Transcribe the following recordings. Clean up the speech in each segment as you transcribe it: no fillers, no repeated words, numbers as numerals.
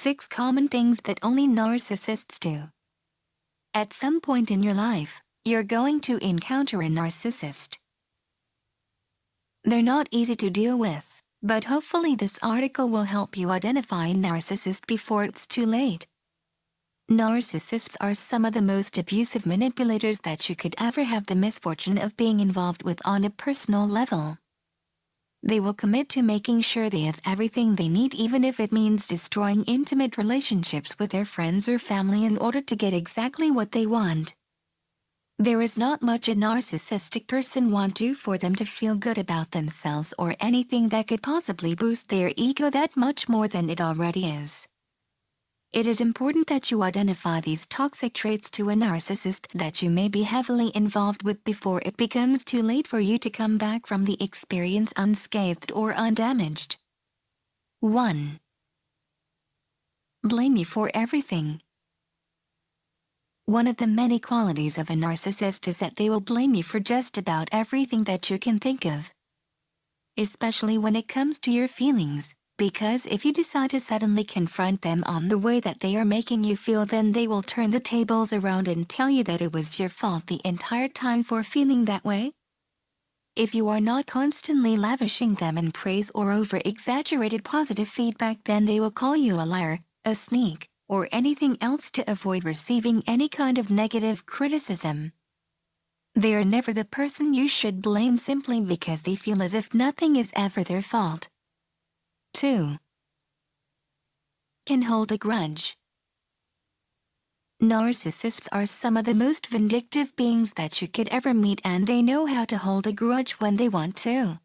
6 common things that only narcissists do. At some point in your life, you're going to encounter a narcissist. They're not easy to deal with, but hopefully this article will help you identify a narcissist before it's too late. Narcissists are some of the most abusive manipulators that you could ever have the misfortune of being involved with on a personal level. They will commit to making sure they have everything they need, even if it means destroying intimate relationships with their friends or family in order to get exactly what they want. There is not much a narcissistic person won't do for them to feel good about themselves or anything that could possibly boost their ego that much more than it already is. It is important that you identify these toxic traits to a narcissist that you may be heavily involved with before it becomes too late for you to come back from the experience unscathed or undamaged. 1. Blame you for everything. One of the many qualities of a narcissist is that they will blame you for just about everything that you can think of, especially when it comes to your feelings. Because if you decide to suddenly confront them on the way that they are making you feel, then they will turn the tables around and tell you that it was your fault the entire time for feeling that way. If you are not constantly lavishing them in praise or over-exaggerated positive feedback, then they will call you a liar, a sneak, or anything else to avoid receiving any kind of negative criticism. They are never the person you should blame simply because they feel as if nothing is ever their fault. 2. Can hold a grudge. Narcissists are some of the most vindictive beings that you could ever meet, and they know how to hold a grudge when they want to.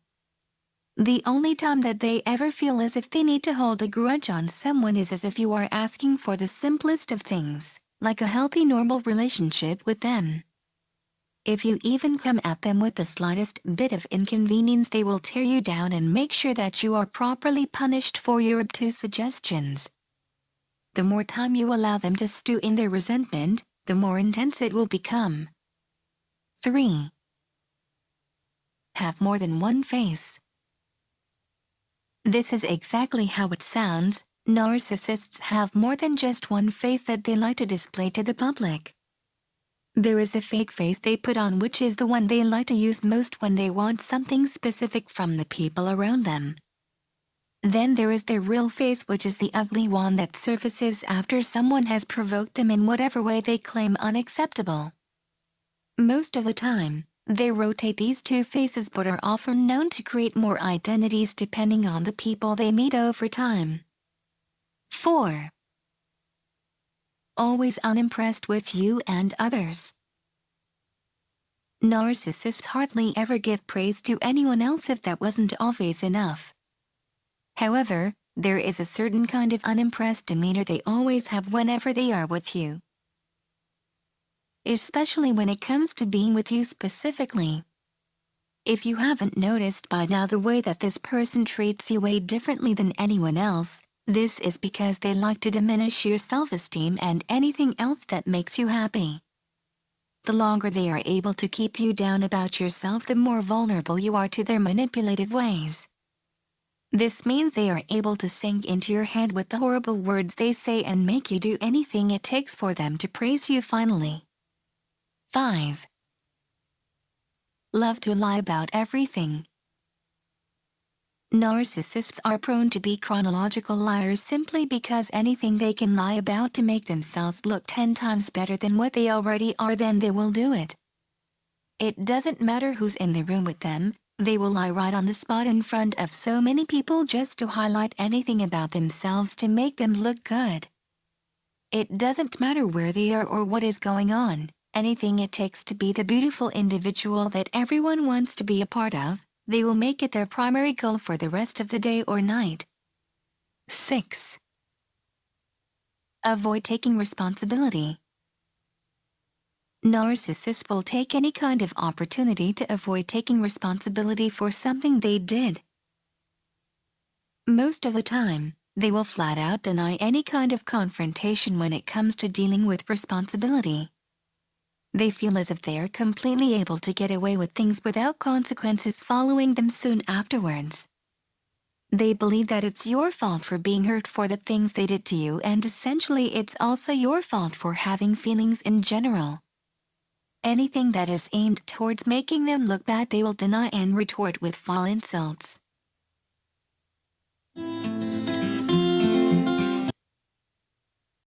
The only time that they ever feel as if they need to hold a grudge on someone is as if you are asking for the simplest of things, like a healthy normal relationship with them. If you even come at them with the slightest bit of inconvenience, they will tear you down and make sure that you are properly punished for your obtuse suggestions. The more time you allow them to stew in their resentment, the more intense it will become. 3. Have more than one face. This is exactly how it sounds. Narcissists have more than just one face that they like to display to the public. There is a fake face they put on, which is the one they like to use most when they want something specific from the people around them. Then there is their real face, which is the ugly one that surfaces after someone has provoked them in whatever way they claim unacceptable. Most of the time, they rotate these two faces, but are often known to create more identities depending on the people they meet over time. 4. Always unimpressed with you and others. Narcissists hardly ever give praise to anyone else if that wasn't obvious enough. However, there is a certain kind of unimpressed demeanor they always have whenever they are with you, especially when it comes to being with you specifically. If you haven't noticed by now the way that this person treats you way differently than anyone else, this is because they like to diminish your self-esteem and anything else that makes you happy. The longer they are able to keep you down about yourself, the more vulnerable you are to their manipulative ways. This means they are able to sink into your head with the horrible words they say and make you do anything it takes for them to praise you finally. 5. Love to lie about everything. Narcissists are prone to be chronological liars simply because anything they can lie about to make themselves look 10 times better than what they already are, then they will do it. It doesn't matter who's in the room with them, they will lie right on the spot in front of so many people just to highlight anything about themselves to make them look good. It doesn't matter where they are or what is going on, anything it takes to be the beautiful individual that everyone wants to be a part of. They will make it their primary goal for the rest of the day or night. 6. Avoid taking responsibility. Narcissists will take any kind of opportunity to avoid taking responsibility for something they did. Most of the time, they will flat out deny any kind of confrontation when it comes to dealing with responsibility. They feel as if they are completely able to get away with things without consequences following them soon afterwards. They believe that it's your fault for being hurt for the things they did to you, and essentially it's also your fault for having feelings in general. Anything that is aimed towards making them look bad they will deny and retort with foul insults.